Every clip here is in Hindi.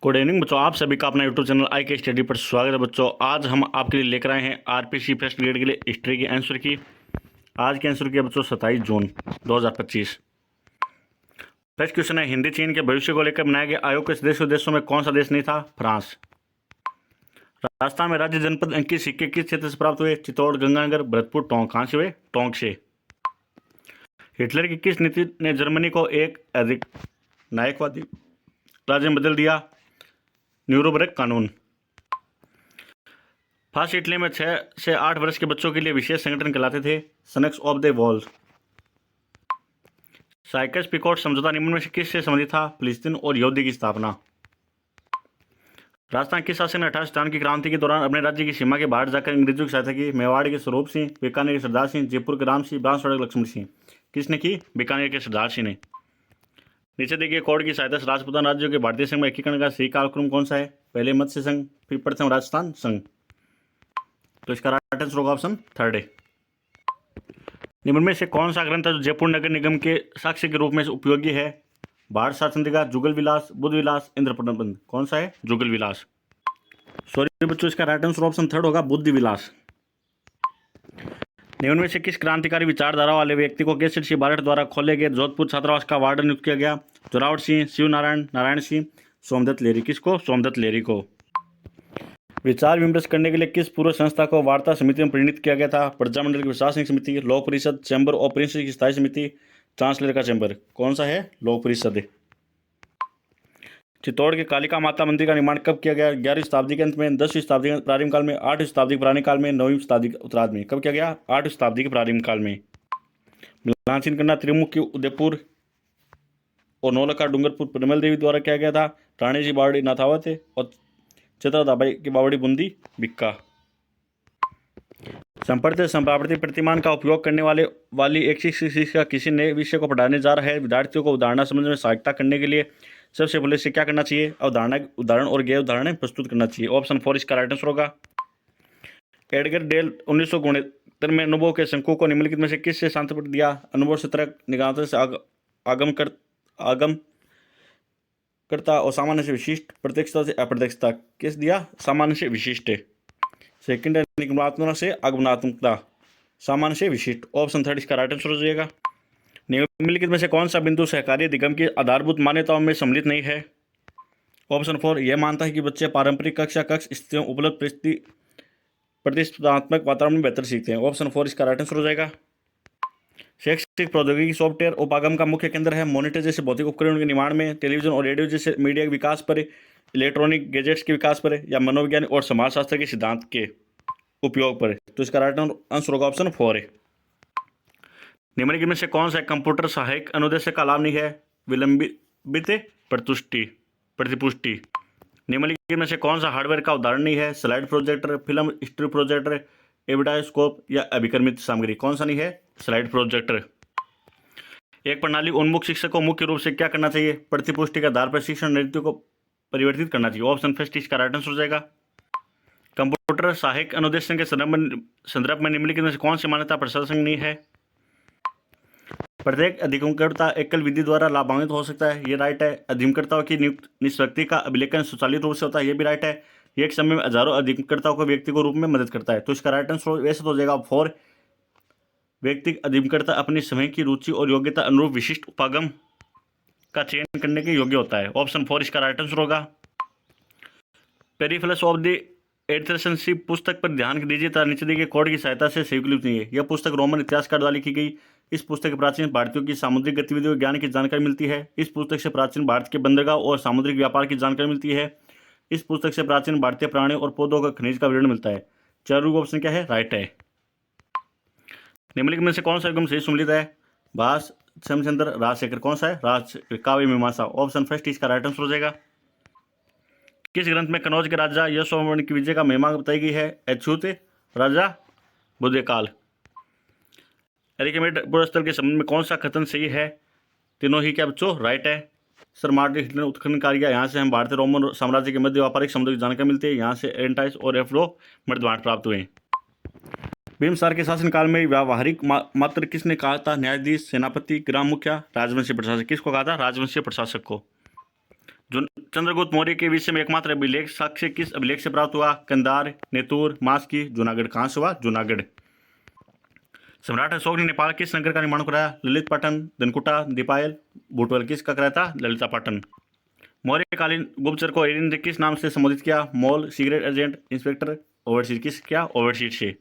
गुड इवनिंग बच्चों, आप सभी का अपना यूट्यूब चैनल आई के स्टडी पर स्वागत है। बच्चों आज हम आपके लिए लेकर आए हैं आरपीसी फर्स्ट ग्रेड के लिए हिस्ट्री के आंसर की। आज के आंसर की है बच्चों 27 जून 2025। फर्स्ट क्वेश्चन है, हिंदी चीन के भविष्य को लेकर बनाया गया आयोग के सदस्य देशों में कौन सा देश नहीं था? फ्रांस। राजस्थान में राज्य जनपद अंक के सिक्के किस क्षेत्र से प्राप्त हुए? चित्तौड़, गंगानगर, भरतपुर, टोंक। कहाँ से हुए? टोंक से। हिटलर की किस नीति ने जर्मनी को एक अधिक नायकवादी राज्य में बदल दिया? न्यूरमबर्ग कानून। फास्ट इटली में 6 से 8 वर्ष के बच्चों के लिए विशेष संगठन कहलाते थे सनक्स ऑफ द वॉल। साइकस पिकोट समझौता निम्न में से किससे संबंधित था? फिलिस्तीन और यहूदी की स्थापना। राजस्थान किस शासक ने 18 सितंबर की क्रांति के दौरान अपने राज्य की सीमा के बाहर जाकर अंग्रेजों की सहायता की? मेवाड़ के स्वरूप सिंह, बीकानेर के सरदार सिंह, जयपुर के राम सिंह, बांसवाड़ा के लक्ष्मण सिंह। किसने की? बीकानेर के सरदार सिंह ने। नीचे देखिए, कोड की सहायता से राजपूतान राज्यों के भारतीय संघ में एकीकरण का सही कालक्रम कौन सा है? पहले मत्स्य संघ, फिर प्रथम राजस्थान संघ। तो इसका राइट आंसर होगा ऑप्शन 3 है। निम्न में से कौन सा ग्रंथ है जो जयपुर नगर निगम के साक्ष्य के रूप में उपयोगी है? भारत शासनदिका, जुगल विलास, बुद्ध विलास, इंद्र प्रबंध। कौन सा है? जुगल विलास। सॉरी बच्चों, इसका राइट आंसर ऑप्शन 3 होगा, बुद्ध विलास। निम्न में से किस क्रांतिकारी विचारधारा वाले व्यक्ति को केसरी सिंह बारठ द्वारा खोले गए जोधपुर छात्रावास का वार्डन नियुक्त किया गया? जोरावर सिंह, शिव नारायण, नारायण सिंह, सोमदत्त लेरी। किसको? सोमदत्त लेरी को। विचार विमर्श करने के लिए किस पूर्व संस्था को वार्ता समिति में परिणित किया गया था? प्रजामंडल की प्रशासनिक समिति, लोक परिषद, चैम्बर ऑफ प्रिंसेस की स्थायी समिति, चांसलर का चैम्बर। कौन सा है? लोक परिषद। चित्तौड़ के कालिका माता मंदिर का निर्माण कब किया गया? 11वीं शताब्दी के अंत में, 10वीं शताब्दी के प्रारंभ काल में, 8वीं शताब्दी के पुराने काल में, 9वीं शताब्दी के उत्तरार्ध में। कब किया गया? 8वीं शताब्दी के प्रारंभ काल में। मिलानचीन करना त्रिमुखी उदयपुर और नौलखा डूंगरपुर परिमल देवी द्वारा किया गया था। रानी जी बावड़ी नाथावत और चित्रादाबाई की बावड़ी बूंदी बिक्का। संप्रति संप्राप्ति प्रतिमान का उपयोग करने वाली एक शिक्षिका किसी नए विषय को पढ़ाने जा रहा है। विद्यार्थियों को उदाहरण समझने में सहायता करने के लिए सबसे पहले से क्या करना चाहिए? उदाहरण और गैर उदाहरण प्रस्तुत करना चाहिए। ऑप्शन 4 इसका राइट आंसर होगा। एडगर डेल 1969 में अनुभव के शंकु को निम्नलिखित में से किससे शांत दिया? अनुभव से तर्क, निगाहतन से आगम करता और सामान्य से विशिष्ट, प्रत्यक्षता से अप्रत्यक्षता। किस दिया? सामान्य से विशिष्ट। सेकंड है निगमनात्मक से आगमनात्मकता, सामान्य से विशिष्ट। ऑप्शन 3 इसका राइट आंसर हो जाएगा। निम्नलिखित में से कौन सा बिंदु सहकारी अधिगम की आधारभूत मान्यताओं में सम्मिलित नहीं है? ऑप्शन 4 यह मानता है कि बच्चे पारंपरिक कक्षा कक्ष स्थितियों उपलब्ध प्रतिस्पर्धात्मक वातावरण में बेहतर सीखते हैं। ऑप्शन 4 इसका राइट आंसर हो जाएगा। शैक्षिक प्रौद्योगिकी सॉफ्टवेयर उपागम का मुख्य केंद्र है। मॉनिटर जैसे भौतिक उपकरणों के निर्माण में, टेलीविजन और रेडियो जैसे मीडिया के विकास पर, इलेक्ट्रॉनिक गैजेट्स के विकास पर, या मनोविज्ञान और समाजशास्त्र के सिद्धांत के उपयोग पर। तो इसका राइट आंसर होगा ऑप्शन 4 है। निम्नलिखित में से कौन सा कंप्यूटर सहायक अनुदेशक का लाभ नहीं है? विलंबित प्रतिपुष्टि। निम्नलिखित में से कौन सा हार्डवेयर का उदाहरण नहीं है? Slide projector, film stereo projector, epidiascope या अभिकर्मित सामग्री। कौन सा नहीं है? Slide projector. एक प्रणाली उन्मुख शिक्षक को मुख्य रूप से क्या करना चाहिए? प्रतिपुष्टि के आधार पर शिक्षण नीति को परिवर्तित करना चाहिए। ऑप्शन 1 इसका राइट आंसर हो जाएगा। कंप्यूटर सहायक अनुदेशन के संदर्भ में निम्नलिखित में से कौन सी मान्यता प्रशंसनीय है? प्रत्येक अधिगमकर्ता एकल विधि द्वारा लाभान्वित हो सकता है, ये राइट है। अधिगमकर्ताओं की नियुक्त निष्पत्ति का अभिलेखन स्वचालित रूप से होता है, ये भी राइट है। एक समय में हजारों अधिगमकर्ताओं को व्यक्तिगत रूप में मदद करता है। तो इसका राइट आंसर वैसे तो हो जाएगा 4। व्यक्तिगत अधिगमकर्ता अपनी समय की रुचि और योग्यता अनुरूप विशिष्ट उपागम का चयन करने के योग्य होता है। ऑप्शन 4 इसका राइट आंसर होगा। पेरिफेरल्स ऑफ द एडमिनिस्ट्रेशन पुस्तक पर ध्यान दीजिए तथा नीचे दिए कोड की सहायता से सही लिखी है। यह पुस्तक रोमन इतिहासकार द्वारा लिखी गई। इस पुस्तक के प्राचीन भारतीयों की सामुद्रिक गतिविधियों और ज्ञान की जानकारी मिलती है। इस पुस्तक से प्राचीन भारत के बंदरगाह और सामुद्रिक व्यापार की जानकारी मिलती है। इस पुस्तक से प्राचीन भारतीय प्राणियों और पौधों का खनिज का विवरण मिलता है। चारों ऑप्शन क्या है? राइट है। निम्नलिखित में से कौन सा एकदम सही सम्मिलित है? भास, श्यामचंद्र, राजशेखर। कौन सा है? राज काव्य मीमांसा। ऑप्शन 1 इसका राइट आंसर हो जाएगा। किस ग्रंथ में कनौज के राजा यशोवर्मन की विजय का महिमा बताई गई है? अछूत राजा, बुद्धकाल। एरिकमेड पुरस्तर के संबंध में कौन सा कथन सही है? तीनों ही क्या बच्चों? राइट है। सर मार्टिन हिटलर उत्खनन कार्य किया, यहाँ से हम भारतीय रोमन साम्राज्य के मध्य व्यापारिक समुद्र की जानकारी मिलती है। यहाँ से एरेंटाइस और एफ्रो मृदबांट प्राप्त हुए। बिम्बसार के शासनकाल में व्यावहारिक मात्र किसने कहा था? न्यायाधीश, सेनापति, ग्राम मुखिया, राजवंशीय प्रशासक। किसको कहा था? राजवंशीय प्रशासक को। जो चंद्रगुप्त मौर्य के विषय में एकमात्र अभिलेख साक्ष्य किस अभिलेख से प्राप्त हुआ? कंधार, नेतुर, मास्की, जूनागढ़। कहाँ से हुआ? जूनागढ़। सम्राट अशोक ने नेपाल किस नगर का निर्माण कराया? ललित पाटन, धनकुटा, दीपायल, भूटवल। किसका कराया था? ललिता पाटन। मौर्यकालीन गुप्तचर को एरिन ने किस नाम से संबोधित किया? मोल, सीक्रेट एजेंट, इंस्पेक्टर, ओवरसीर। किस क्या? ओवरसीर से।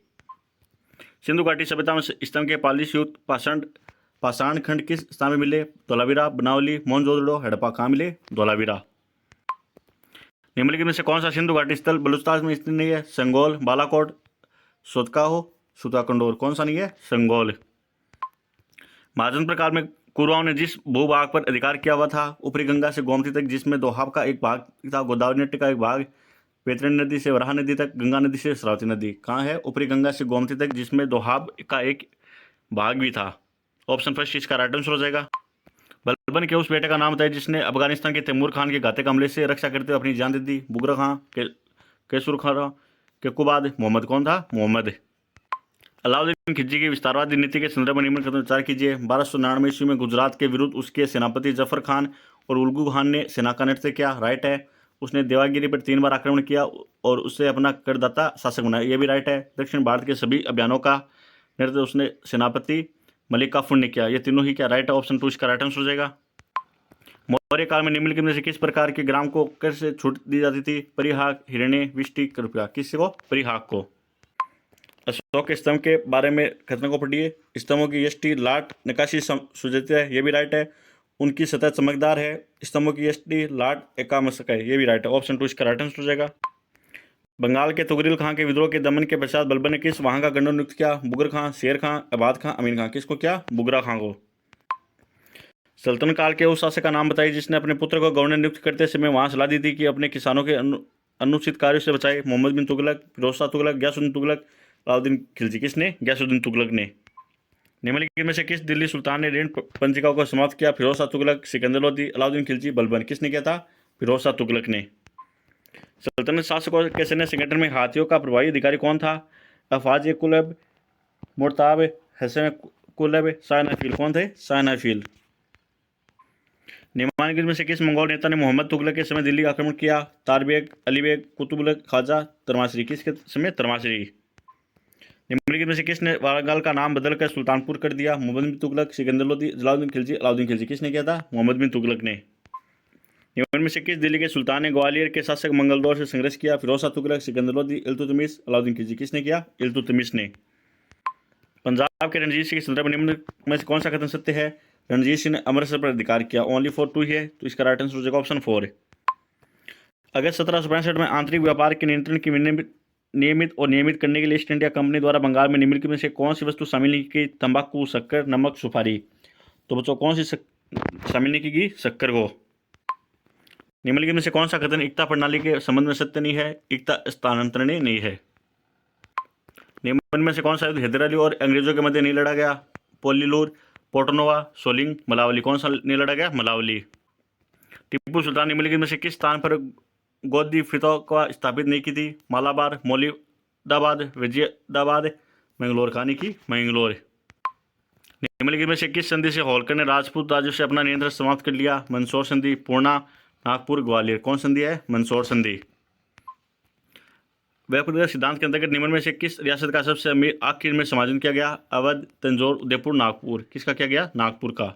सिंधु घाटी सभ्यता में स्तंभ के पाली युक्त पाषाण खंड किस स्थान में मिले? धोलावीरा, बनावली, मोहनजोदड़ो, हड़प्पा। कहाँ मिले? धोलावीरा। निम्नलिखित में से कौन सा सिंधु घाटी स्थल बलूचिस्तान में स्थित नहीं है? संगोल, बालाकोट, सोतकाहो, सुताकंडोर। कौन सा नहीं है? संगोल। महाजनपुर काल में कुरुआओं ने जिस भूभाग पर अधिकार किया हुआ था ऊपरी गंगा से गोमती तक, जिसमें दोहाब का एक भाग था, गोदावरी नदी का एक भाग, बैतरणी नदी से वराह नदी तक, गंगा नदी से सरस्वती नदी। कहाँ है? ऊपरी गंगा से गोमती तक, जिसमें दोहाब का एक भाग भी था। ऑप्शन फर्स्ट इसका राइट आंसर हो जाएगा। बलबन के उस बेटे का नाम बताइए जिसने अफगानिस्तान के तैमूर खान के घातक हमले से रक्षा करते हुए अपनी जान दे दी। बुगरा खां, कैसूर खां, केकुबाद। मोहम्मद कौन था? मोहम्मद। अलाउद्दीन खिलजी की विस्तारवादी नीति के संदर्भ में निम्न कथन विचार कीजिए। 1299 ईस्वी में गुजरात के विरुद्ध उसके सेनापति जफर खान और उल्गू खान ने सेना का नेतृत्व किया। राइट है। उसने देवागिरी पर 3 बार आक्रमण किया और उससे अपना करदाता शासक बनाया। ये भी राइट है। दक्षिण भारत के सभी अभियानों का नेतृत्व उसने सेनापति मलिक काफूर ने किया। ये तीनों ही क्या? राइट है। ऑप्शन 2 इसका राइट आंसर हो जाएगा। मौर्य काल में निम्नलिखित में से किस प्रकार के ग्राम को कर से छूट दी जाती थी? परिहाक, हिरण्य, विष्टि, रुपया। किससे को? परिहाक को। अशोक के स्तंभ के बारे में कथन को पढ़िए। स्तंभों की यष्टि, लाट, नक्काशी सुजैती है। ये भी राइट है। उनकी सतह चमकदार है। स्तंभों की यष्टि, लाट, एकामशक है। ये भी राइट है। ऑप्शन 2 इसका राइट आंसर हो जाएगा। बंगाल के तुगरिल खां के विद्रोह के दमन के पश्चात बलबन ने किस वहां का गवर्नर नियुक्त किया? बुगर खां, शेर खां, अबाद खां, अमीन खां। किसको क्या? बुगरा खां को। सल्तनत काल के उस शासक का नाम बताइए जिसने अपने पुत्र को गवर्नर नियुक्त करते समय वहां सलाह दी थी कि अपने किसानों के अनुचित कार्यों से बचाए। मोहम्मद बिन तुगलक, फिरोज शाह तुगलक, गयासुद्दीन तुगलक, अलाउद्दीन खिलजी। किसने? गयासुद्दीन तुगलक ने। निम्नलिखित में से किस दिल्ली सुल्तान ने ऋण पंजिकाओं को समाप्त किया? फिरोज शाह तुगलक, सिकंदर लोदी, अलाउद्दीन खिलजी, बलबन। किसने किया था? फिरोज शाह तुगलक ने। सल्तनत शासकों के सैन्य संगठन में हाथियों का प्रभावी अधिकारी कौन था? अफाज कुलब, मोर्ताब, हसन कुलब, शाह नफील। कौन थे? शाह नफील। निम्नलिखित में से किस मंगोल नेता ने मोहम्मद तुगलक के समय दिल्ली आक्रमण किया? तारबेग, अलीबेग, कुतुबुलक, खाजा, तरमाशरी। किसके समय? तरमाशरी। निम्नलिखित में से किसने वारंगल का नाम बदलकर सुल्तानपुर कर दिया? मोहम्मद बिन तुगलक, सिकंदर लोदी, जलालुद्दीन खिलजी, अलाउद्दीन खिलजी। किसने किया था? मोहम्मद बिन तुगलक ने। निम्न में से किस दिल्ली के सुल्तान ने ग्वालियर के शासक मंगलदौर से संघर्ष किया? फिरोज शाह तुगलक, सिकंदर लोदी, इल्तुतमिश, अलाउद्दीन खिलजी। किसने किया? इल्तुतमिश ने। पंजाब के रणजीत सिंह के संदर्भ में निम्न में से कौन सा कथन सत्य है? रणजीत सिंह ने अमृतसर पर अधिकार किया। ओनली फॉर 2 है, तो इसका राइट आंसर हो जाएगा ऑप्शन 4। अगस्त 1765 में आंतरिक व्यापार के नियंत्रण की नियमित और नियमित करने के लिए ईस्ट इंडिया कंपनी द्वारा बंगाल में निम्नलिखित में से कौन सी वस्तु शामिल नहीं की? तंबाकू, शक्कर, नमक, सुपारी। तो बच्चों कौन सी शामिल नहीं की गई? शक्कर को। निम्नलिखित में से कौन सा कथन एकता प्रणाली के संबंध में सत्य नहीं है? एकता स्थानांतरण नहीं है। निम्न में से कौन सा युद्ध हैदर अली और अंग्रेजों के मध्य नहीं लड़ा गया? पोलीलूर, पोर्टनोवा, सोलिंग, मलावली। कौन सा नहीं लड़ा गया? मलावली। टीपू सुल्तान निम्नलिखित में से किस स्थान पर गौदी फितों का स्थापित नहीं की थी? मालाबार, मौलिदाबाद, विजयदाबाद, मैंगलोर। कहानी की मैंगलोर। निम्नलिखित में से किस संधि से होलकर ने राजपूत राज्यों से अपना नियंत्रण समाप्त कर लिया? मंदसौर संधि, पूर्णा, नागपुर, ग्वालियर। कौन संधि है? मंदसौर संधि। व्यापार सिद्धांत के अंतर्गत निम्न में से किस रियासत का सबसे अमीर आखिर में समायोजन किया गया? अवध, तंजौर, उदयपुर, नागपुर। किसका किया गया? नागपुर का।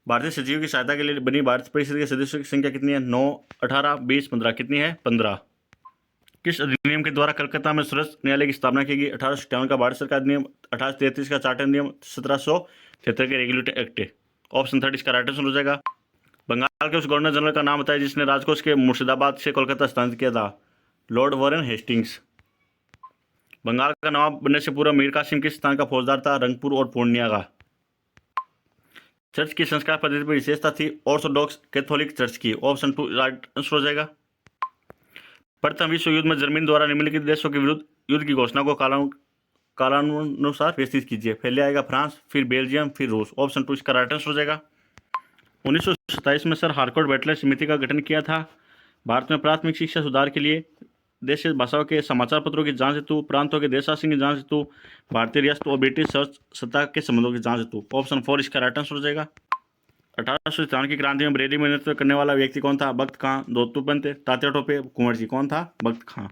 भारतीय सचिव की सहायता के लिए बनी भारत परिषद के सदस्यों की संख्या कितनी है? 9, 18, 20, 15। कितनी है? 15। किस अधिनियम के द्वारा कलकत्ता में सर्वोच्च न्यायालय की स्थापना की गई? 1857 का भारत सरकार अधिनियम, 1833 का चार्टर नियम, 1773 के रेगुलेटरी एक्ट। ऑप्शन 3 इसका राइट आंसर हो जाएगा। बंगाल के उस गवर्नर जनरल का नाम बताइए जिसने राजकोष के मुर्शिदाबाद से कोलकाता स्थानांतरित किया था? Lord Warren Hastings. बंगाल का नवाब बनने से पूर्व मीर कासिम किस स्थान का फौजदार था? रंगपुर और पूर्णिया का। चर्च की संस्कार पद्धति पर विशेषता थी ऑर्थोडॉक्स कैथोलिक चर्च की। ऑप्शन 2 राइट आंसर हो जाएगा। प्रथम विश्व युद्ध में जर्मनी द्वारा निम्नलिखित देशों के विरुद्ध युद्ध की घोषणा को कालानुसार विस्तृत कीजिए। पहले आएगा फ्रांस, फिर बेल्जियम, फिर रूस। ऑप्शन 2 इसका राइट आंसर हो जाएगा। 1927 में सर हार्कोर्ट बैटलर समिति का गठन किया था। भारत में प्राथमिक शिक्षा सुधार के लिए, देशी भाषाओं के समाचार पत्रों की जांच हेतु, प्रांतों के देश शासन की जांच हेतु, भारतीय रियासत और ब्रिटिश सत्ता के संबंधों की जांच हेतु। ऑप्शन 4 इसका राइट आंसर हो जाएगा। 1857 की क्रांति में बरेली में नेतृत्व करने वाला व्यक्ति कौन था? बख्त खां, दोतुपंत, तात्या टोपे, कुंवर जी। कौन था? बख्त खां।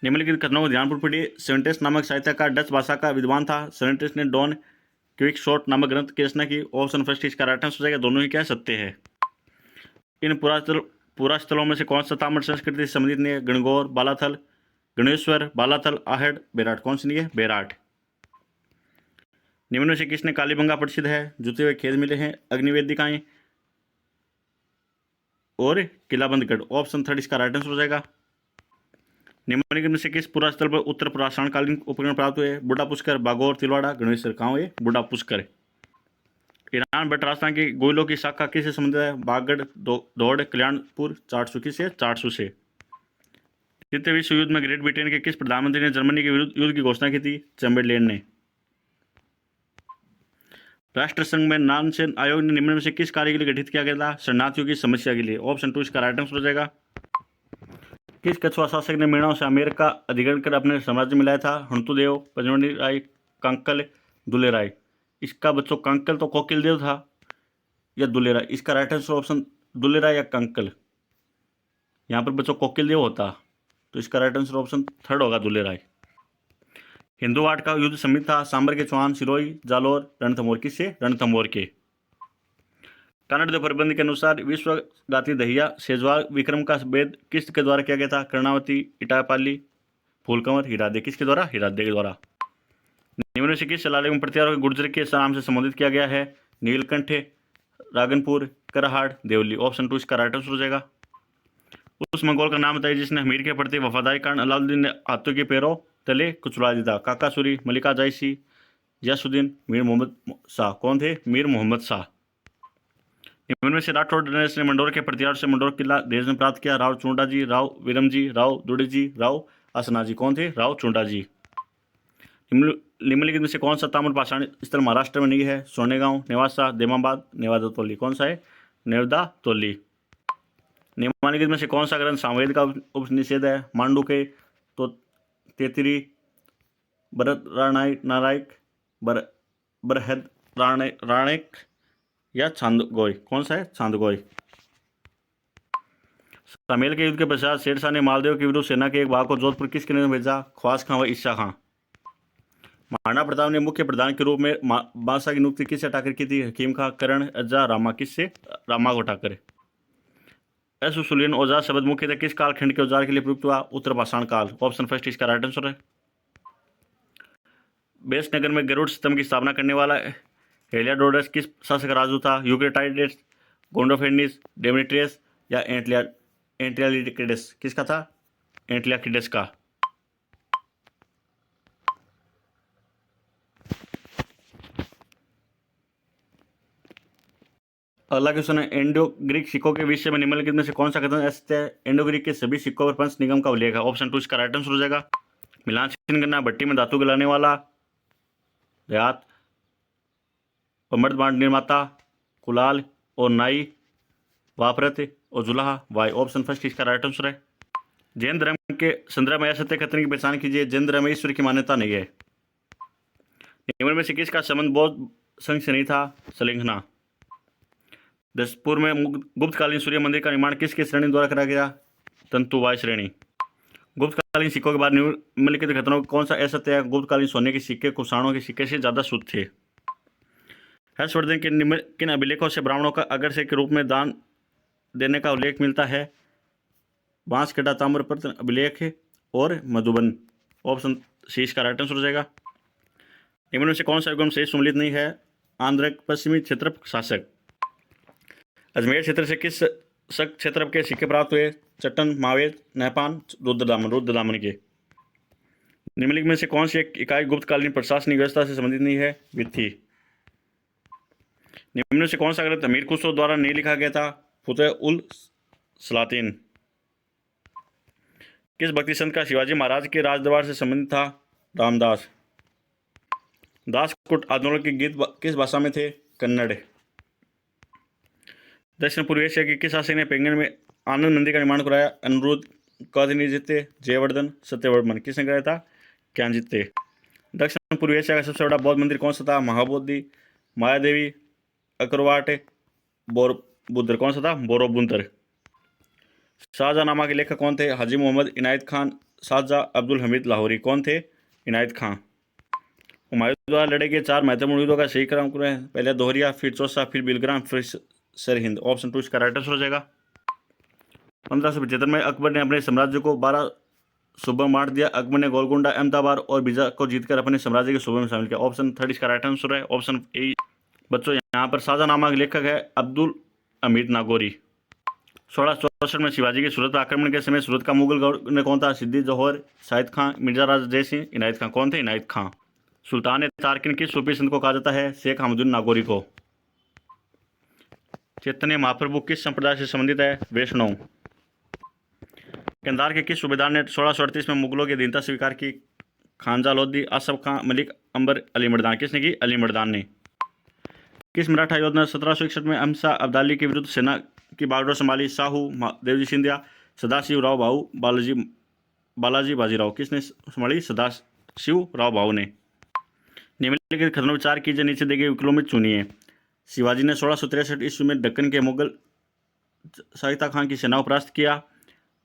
निम्नलिखित कथनों को ध्यानपूर्वक पढ़िए। सेंटेंस नामक साहित्यकार डच भाषा का विद्वान था। सेंटेंस ने डॉन क्विक्सोट नामक ग्रंथ की रचना की। ऑप्शन फर्स्ट इसका राइट आंसर हो जाएगा। दोनों ही क्या सत्य है। इन पुरास्थलों में से कौन सा ताम्र संस्कृति से संबंधित नहीं है? गणगौर, बालाथल, गणेश्वर, बालाथल, आहड़, बेराट। कौन सी नहीं है? बेराट। निम्न में से किसने कालीबंगा प्रसिद्ध है? जुते हुए खेत मिले हैं, अग्निवेदिकाएं और किलाबंदगढ़। ऑप्शन थर्ड इसका राइट आंसर हो जाएगा। निम्नलिखित में से किस पुरास्थल पर उत्तर पुराशाणकालीन उपकरण प्राप्त हुए? बुढ़ा पुष्कर, बागौर, तिलवाड़ा, गणेश्वर। कहाँ हुए? बुढ़ा पुष्कर। ईरान बट राजस्थान की गोइलों की शाखा किससे संबंधित है? बागड़, दौड़, कल्याणपुर, चारसू। किससे? चारसू से। द्वितीय विश्व युद्ध में ग्रेट ब्रिटेन के किस प्रधानमंत्री ने जर्मनी के विरुद्ध युद्ध की घोषणा की थी? चैम्बरलेन ने। राष्ट्र संघ में नानसेन आयोग ने निम्न में से किस कार्य के लिए गठित किया गया था? शरणार्थियों की समस्या के लिए। ऑप्शन टू इसका राइट आंसर हो जाएगा। किस कछुआ शासक ने मीणाओं से अमेरिका अधिग्रहण कर अपने साम्राज्य में लाया था? हंतुदेव, पचमढ़ी राय, कंकल, दुले राय। इसका बच्चों कंकल तो कोकिल देव था या दुले राय। इसका राइट आंसर ऑप्शन दुले राय या कंकल। यहाँ पर बच्चों कोकिल देव होता तो इसका राइट आंसर ऑप्शन थर्ड होगा, दुले राय। हिंदुवाड़ का युद्ध समित था। सांबर के चौहान, सिरोही, जालोर, रणथंभौर। किससे? रणथंभौर के। कन्नड़ प्रबंध के अनुसार विश्वगाती दहिया सेजवार विक्रम का भेद किसके द्वारा किया गया था? कर्णावती, इटापाली, फूलकंवर, हिरादे। किसके द्वारा? हिरादे के द्वारा। निम्न में से किस शिलालेख में प्रतिहारों को गुर्जर के नाम से संबोधित किया गया है? नीलकंठ, रागनपुर, करहाड़, देवली। ऑप्शन टू इसका राइट आंसर हो जाएगा। उस मंगोल का नाम बताइए जिसने हमीर के प्रति वफादारी कारण अलाउद्दीन ने हाथों के पैरों तले कुचला दिया था। काकासुरी, मलिका जायसी, यासुद्दीन, मीर मोहम्मद शाह। कौन थे? मीर मोहम्मद शाह। निम्न में से राठौड़ नरेश ने मंडोर के प्रतिहार से मंडोर किला देश में प्राप्त किया। राव चुंडा जी, राव विरम जी, राव दुड़े जी, राव असना जी। कौन थे? राव चुंडा जी। निम्नलिखित में से कौन सा ताम्र पाषाण स्थल महाराष्ट्र में नहीं है? सोनेगांव, नेवासा, देमाबाद, नेवादा तोली। कौन सा है? नेवदा तोली। निम्नलिखित में से कौन सा ग्रंथ सामवेद का उपनिषेध है? मांडुके, तो तेतरी, भरत नारायक, बरहद राणेक या छांदगोई। कौन सा है? छांदगोई। समेल के युद्ध के पश्चात शेरशाह ने मालदेव के विरुद्ध सेना के एक भाग को जोधपुर किसके नेतृत्व में भेजा? ख्वास खां व ईशा खां। महाराणा प्रताप ने मुख्य प्रधान के रूप में बादशाह की नियुक्ति किससे हटाकर की थी? हकीम खां, करण, अज्जा, रामा। किससे? रामा को हटाकर। असुसुलियन औजार शब्द मुख्यतः किस कालखंड के औजार के लिए प्रयुक्त हुआ? उत्तर पाषाण काल। ऑप्शन फर्स्ट इसका राइट आंसर है। बेसनगर में गरुड़ स्तंभ की स्थापना करने वाला हेलियाडोरस किस शासक राजू था? यूक्रेटाइडेस, गोंडोफेनिस, डेमेट्रियस या एंटियालिकिडेस। किसका था? एंटियालिकिडेस का। अगला क्वेश्चन है इंडो ग्रीक सिक्कों के विषय में निम्नलिखित में से कौन सा कथन सत्य है? इंडो ग्रीक के सभी सिक्कों पर पंच निगम का उल्लेख है। ऑप्शन टू इसका राइट आंसर हो जाएगा। मिलान चिन्ह करना, भट्टी में धातु गलाने वाला, देहात और मर्द बांड निर्माता, कुलाल और नाई, वापरत और जुलाहा, वाई। ऑप्शन फर्स्ट इसका राइट आंसर है। जैन धर्म के संदर्भ में असत्य कथन की पहचान कीजिए। जैन धर्म में ईश्वर की मान्यता नहीं है। निम्न में से किसका संबंध बौद्ध संघ से नहीं था? सलिंगना। दशपुर में गुप्तकालीन सूर्य मंदिर का निर्माण किसके श्रेणी द्वारा कराया गया? तंतुवाय श्रेणी। गुप्तकालीन सिक्कों के बाद निम्नलिखित कथनों कौन सा असत्य है? गुप्तकालीन सोने के सिक्के कुषाणों के सिक्के से ज्यादा शुद्ध थे। हर्षवर्धन के किन अभिलेखों से ब्राह्मणों का अग्रसेन के रूप में दान देने का उल्लेख मिलता है? बांसकड़ा, ताम्रपत्र अभिलेख और मधुबन। ऑप्शन सी इसका राइट आंसर हो जाएगा। निम्न में से कौन सा युगम शेष सम्मिलित नहीं है? आंध्र पश्चिमी क्षेत्र शासक। अजमेर क्षेत्र से किस क्षेत्र के सिक्के प्राप्त हुए? चट्टन, मावेद, नहपान, रुद्रदामन के। निम्नलिखित में से कौन सी एक इकाई गुप्तकालीन प्रशासनिक व्यवस्था से संबंधित नहीं है? वित्ती। निम्न में से कौन सा ग्रंथ अमीर खुसरो द्वारा नहीं लिखा गया था? फुतह उल सलातीन। किस भक्ति संत का शिवाजी महाराज के राजदरबार से संबंधित था? रामदास। दासकुट आंदोलन के गीत किस भाषा में थे? कन्नड़। दक्षिण पूर्व एशिया के किस शासक ने पेंगन में आनंद मंदिर का निर्माण कराया? अनिरुद्ध, कादिनीजित्ते, जयवर्धन, सत्यवर्मन। किसने कराया था? ज्ञानजित्ते। दक्षिण पूर्व एशिया का सबसे बड़ा बौद्ध मंदिर कौन सा था? महाबोधि, मायादेवी, अकरवाट, बोरबुदर कौन सा था? बोरोबुंदर। शाहजहांनामा के लेखक कौन थे? हाजी मोहम्मद इनायत खान। शाहजहां अब्दुल हमीद लाहौरी कौन थे? इनायत खां। हुमायूं द्वारा लड़े गए 4 महत्वपूर्ण युद्धों का सही क्रम है, पहले दोहरिया, फिर चौसा, फिर बिलग्राम, फिर सरहिंद। ऑप्शन 2 इसका राइट आंसर हो जाएगा। 1575 में अकबर ने अपने साम्राज्य को 12 सूबों में बांट दिया। अकबर ने गोलकुंडा, अहमदाबाद और बीजा को जीतकर अपने साम्राज्य के सूबे में शामिल किया। ऑप्शन 3 इसका राइट आंसर है। Option A. बच्चों यहाँ पर शाहजहांनामा के लेखक है अब्दुल हमीद नागौरी। 1664 में शिवाजी के सूरत आक्रमण के समय सूरत का मुगल गवर्नर कौन था? सिद्दी जौहर, शाहिद खां, मिर्जा राजा जय सिंह, इनायत खां। कौन थे? इनायत खां। सुल्तान तारकिन किस सूफी संत को कहा जाता है? शेख हमदुद्दीन नागौरी को। चैतन्य महाप्रभु किस संप्रदाय से संबंधित है? वैष्णव। कंधार के किस सूबेदार ने 1638 में मुगलों की अधीनता स्वीकार की? खानजा लोधी, आसफ खां, मलिक अंबर, अली मर्दान। किसने की? अली मर्दान ने। किस मराठा योद्धा ने 1761 में अहमद अब्दाली के विरुद्ध सेना की बागडोर संभाली? साहू, देवजी सिंधिया, सदाशिव राव भाऊ, बालाजी बाजीराव। किसने संभाली? सदाशिव राव भाऊ ने। निम्नलिखित कथनों पर विचार कीजिए, नीचे दिए गए विकल्पों में चुनिए। शिवाजी ने 1663 ईस्वी में दक्कन के मुगल शाहिस्ता खान की सेना को परास्त किया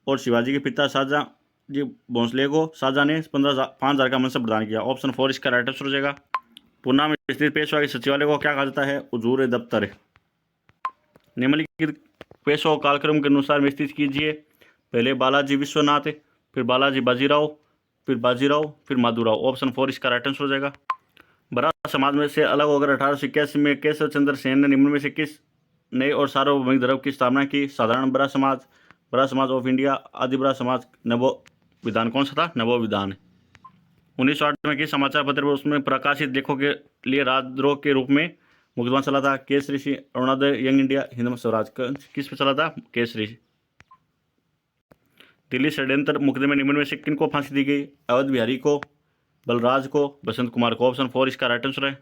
और शिवाजी के पिता शाहजहां जी भोंसले को शाहजहां ने 5,000 का मनसब प्रदान किया। ऑप्शन 4 इसका राइट आंसर हो जाएगा। पूना में स्थित पेशवा के सचिवालय को क्या कहा जाता है? हुजूर दफ्तर। निम्नलिखित पेशवा कालक्रम के अनुसार विस्तृत कीजिए। पहले बालाजी विश्वनाथ, फिर बालाजी बाजीराव, फिर माधुराव। ऑप्शन 4 इसका राइट आंसर हो जाएगा। बराह समाज में से अलग होकर 1881 में केशव चंद्र सेन ने निम्न में से किस नए और सार्वभौमिक धर्म की स्थापना की? साधारण बराह समाज ऑफ इंडिया, आदि बराह समाज, नवो विधान। कौन सा था? नवो विधान। 1908 में किस समाचार पत्र में उसमें प्रकाशित लेखों के लिए राजद्रोह के रूप में मुकदमा चला था? Kesari Singh, Arunodaya, Young India, Hind Swaraj. किस पे चला था? केसरी। दिल्ली षड्यंत्र मुकदमे में निम्न में से किन को फांसी दी गई? अवध बिहारी को, बलराज को, बसंत कुमार को। ऑप्शन 4 इसका राइट आंसर है।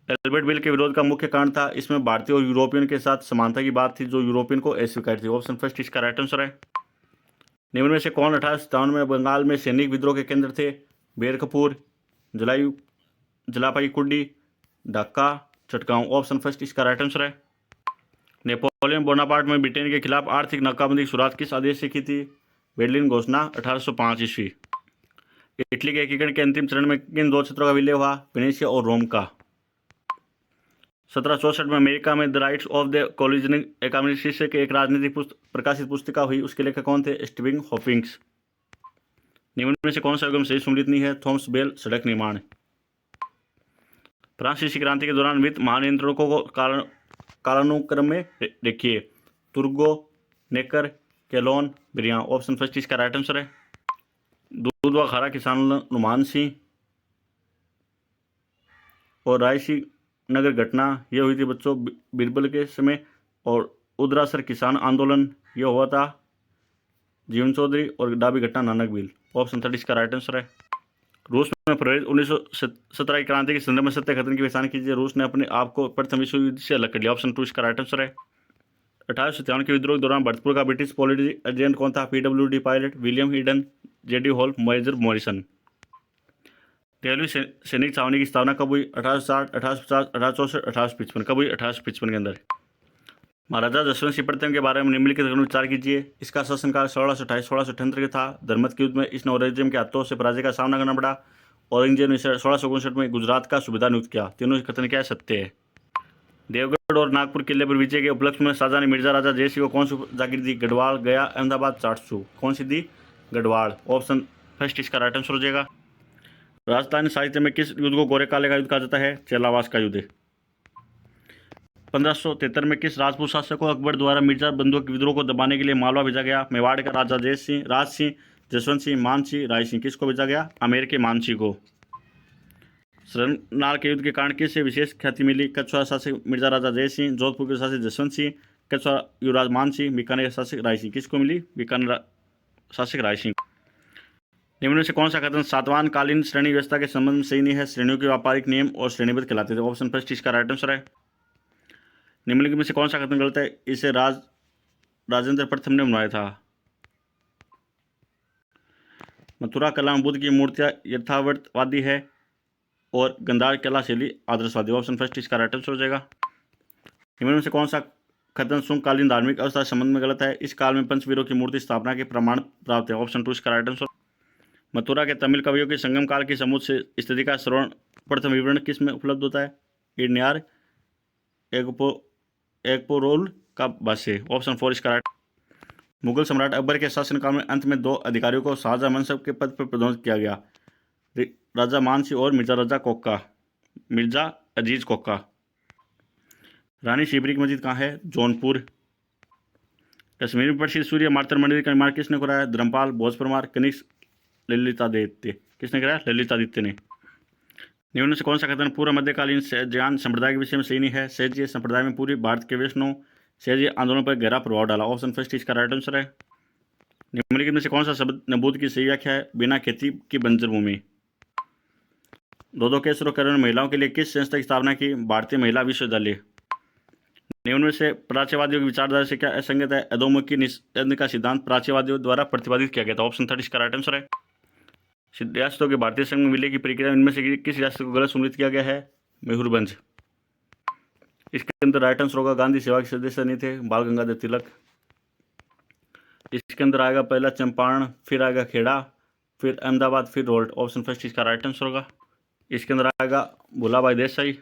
एल्बर्ट बिल के विरोध का मुख्य कारण था? इसमें भारतीय और यूरोपियन के साथ समानता की बात थी, जो यूरोपियन को अस्वीकार थी। ऑप्शन 1 इसका राइट आंसर है। निम्न में से कौन 1857 में बंगाल में सैनिक विद्रोह के केंद्र थे? बेरकपुर, जलापाई कुंडी, ढाका, चटगांव। ऑप्शन 1 इसका राइट आंसर है। नेपोलियन बोनापार्ट में ब्रिटेन के खिलाफ आर्थिक नाकाबंदी की शुरुआत किस आदेश से की थी? बेर्लिन घोषणा, 1805 ईस्वी। इटली के एकीकरण के अंतिम चरण में किन 2 क्षेत्रों का विलय हुआ? वेनेशिया और रोम का। 1764 में अमेरिका में द राइट्स ऑफ द कोलिजनिंग एकामिक शीर्षक एक राजनीतिक प्रकाशित पुस्तिका हुई, उसके लेखक कौन थे? Steven Hawkins. निम्न में से कौन सा युग सही सम्मिलित नहीं है? थॉमस बेल सड़क निर्माण। फ्रांसीसी क्रांति के दौरान वित्त महानियंत्रकों को कालानुक्रम में देखिए। तुर्गो, नेकर, केलोन, ब्रियां। ऑप्शन 1 इसका राइट आंसर है। दूध व खारा किसान नुमान सिंह और रायसी नगर घटना यह हुई थी बच्चों बीरबल के समय, और उदरासर किसान आंदोलन यह हुआ था जीवन चौधरी, और डाबी घटना नानक बिल। ऑप्शन 3 इसका राइट आंसर है। रूस में प्रेरित 1917 की क्रांति के संदर्भ में सत्य कथन की पहचान कीजिए। रूस ने अपने आप को प्रथम विश्व युद्ध से अलग कर लिया। ऑप्शन 2 इसका राइट आंसर है। 1857 के विद्रोह के दौरान भरतपुर का ब्रिटिश पॉलिटिकल एजेंट कौन था? PWD pilot, William Hidden, JD Hall, major Morrison. 13वीं सैनिक छावनी की स्थापना कब हुई? 1860, 1850, 1864, 1855। कब हुई? 1855 के अंदर। महाराजा जसवंत सिंह प्रथम के बारे में निम्नलिखित विचार कीजिए। इसका शासनकाल 1628-1678 का था। धर्मत के युद्ध में इसने औरंगजेब के हाथों से पराजय का सामना करना पड़ा। औरंगजेब ने 1659 में गुजरात का सूबेदार नियुक्त किया। तीनों कथन क्या है? सत्य है। देवगढ़ और नागपुर किले पर विजय के उपलक्ष्य में शाहजहां ने मिर्जा राजा जय सिंह को कौन सी जागीर दी? गढ़वाल, गया, अहमदाबाद, चाटसू। कौन सी दी? गढ़वाल। ऑप्शन 1 इसका राइट आंसर हो जाएगा। राजस्थानी साहित्य में किस युद्ध को गोरे काले का युद्ध कहा जाता है? चेलावास का युद्ध। 1573 में किस राजपूत शासक को अकबर द्वारा मिर्जा बंधुओं के विद्रोह को दबाने के लिए मालवा भेजा गया? मेवाड़ का राजा राज सिंह, जसवंत सिंह, मान सिंह, राय सिंह। किसको भेजा गया? आमेर के मान सिंह को। सरनाल के युद्ध के कारण किससे विशेष ख्याति मिली? कछुआ शासक मिर्जा राजा जय सिंह, जोधपुर के शासक जसवंत सिंह, कछुआ युवराज मान सिंह, बीकानेर के शासक राय सिंह। किसको मिली? बीकानेर शासक राय सिंह। निम्न में से कौन सा कथन सातवाहन कालीन श्रेणी व्यवस्था के संबंध में सही नहीं है? श्रेणियों के व्यापारिक नियम और श्रेणीबद्ध कहलाते थे। ऑप्शन 1 इसका राइट आंसर है। निम्नलिखित में से कौन सा कथन गलत है? इसे राजेंद्र प्रथम ने बनवाया था। मथुरा कला में बुद्ध की मूर्तियां यथार्थवादी है और गंधार कला शैली आदर्शवादी। ऑप्शन 1 इसका राइट आंसर हो जाएगा। निम्न में से कौन सा कथन शुंगकालीन धार्मिक अवस्था के संबंध में गलत है? इस काल में पंचवीरों की मूर्ति स्थापना के प्रमाण प्राप्त है। ऑप्शन 2 इसका राइट आंसर। मथुरा के तमिल कवियों की संगम काल की समुद्र स्थिति का श्रवण प्रथम विवरण किस में उपलब्ध होता है? इर्नियार एगपोरोल का भाष्य। ऑप्शन 4 इसका राइट। मुगल सम्राट अकबर के शासनकाल में अंत में 2 अधिकारियों को शाहजहां मनसब के पद पर पदोन्नत किया गया, राजा मान सिंह और मिर्जा अजीज कोका। रानी शिबरी की मस्जिद कहाँ है? जौनपुर। कश्मीर में प्रसिद्ध सूर्य मार्तंड मंदिर का निर्माण किसने कराया? धर्मपाल, भोज परमार, कनिष्क, ललितादित्य। किसने कराया? ललितादित्य ने। निम्न में से कौन सा कथन पूर्व मध्यकालीन सैजयान संप्रदाय के विषय में सही नहीं है? सैजय संप्रदाय में पूरी भारत के वैष्णव सैजय आंदोलन पर गहरा प्रभाव डाला। ऑप्शन फर्स्ट इसका राइट आंसर है। निम्नलिखित में से कौन सा शब्द नबूद की सही व्याख्या है? बिना खेती की बंजर भूमि। दोदोकेश्वर करण ने महिलाओं के लिए किस संस्था की स्थापना की? भारतीय महिला विश्वविद्यालय। निम्न में से प्राच्यवादियों की विचारधारा से क्या असंगत है? अधोमुखी निस्संदेह का सिद्धांत प्राच्यवादियों द्वारा प्रतिपादित किया गया था। ऑप्शन 3 इसका राइट आंसर है। रियासतों के भारतीय संघ में विलय की प्रक्रिया इनमें से किस रियासत को गलत सम्मिलित किया गया है? मयूरभंज। इसके अंदर राइट आंसर होगा गांधी सेवा के सदस्य नहीं थे, बाल गंगाधर तिलक। इसके अंदर आएगा पहला चंपारण, फिर आएगा खेड़ा, फिर अहमदाबाद, फिर रोल्ट। ऑप्शन फर्स्ट इसका राइट आंसर होगा। इसके अंदर आएगा भोलाभाई देसाई,